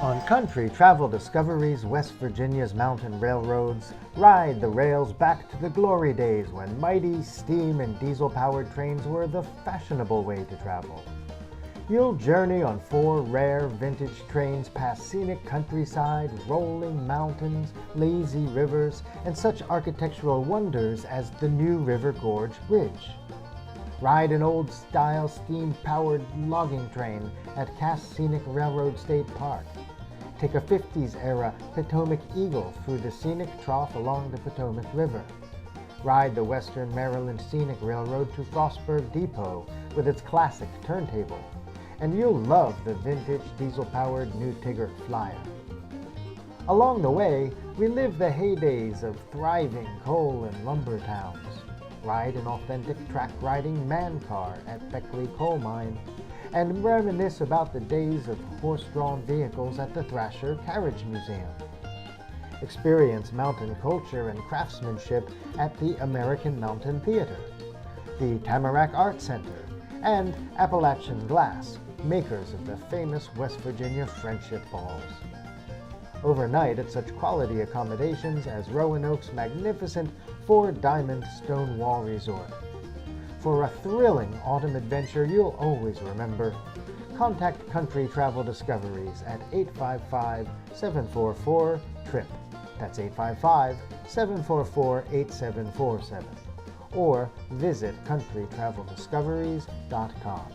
On Country Travel Discoveries, West Virginia's mountain railroads, ride the rails back to the glory days when mighty steam and diesel-powered trains were the fashionable way to travel. You'll journey on 4 rare vintage trains past scenic countryside, rolling mountains, lazy rivers, and such architectural wonders as the New River Gorge Bridge. Ride an old-style steam-powered logging train at Cass Scenic Railroad State Park. Take a 50s-era Potomac Eagle through the scenic trough along the Potomac River. Ride the Western Maryland Scenic Railroad to Frostburg Depot with its classic turntable. And you'll love the vintage diesel-powered New Tigger Flyer. Along the way, relive the heydays of thriving coal and lumber towns. Ride an authentic track-riding man car at Beckley Coal Mine, and reminisce about the days of horse-drawn vehicles at the Thrasher Carriage Museum. Experience mountain culture and craftsmanship at the American Mountain Theater, the Tamarack Art Center, and Appalachian Glass, makers of the famous West Virginia Friendship Balls. Overnight at such quality accommodations as Roanoke's magnificent 4-diamond stone wall resort. For a thrilling autumn adventure you'll always remember, contact Country Travel Discoveries at 855-744-TRIP. That's 855-744-8747. Or visit countrytraveldiscoveries.com.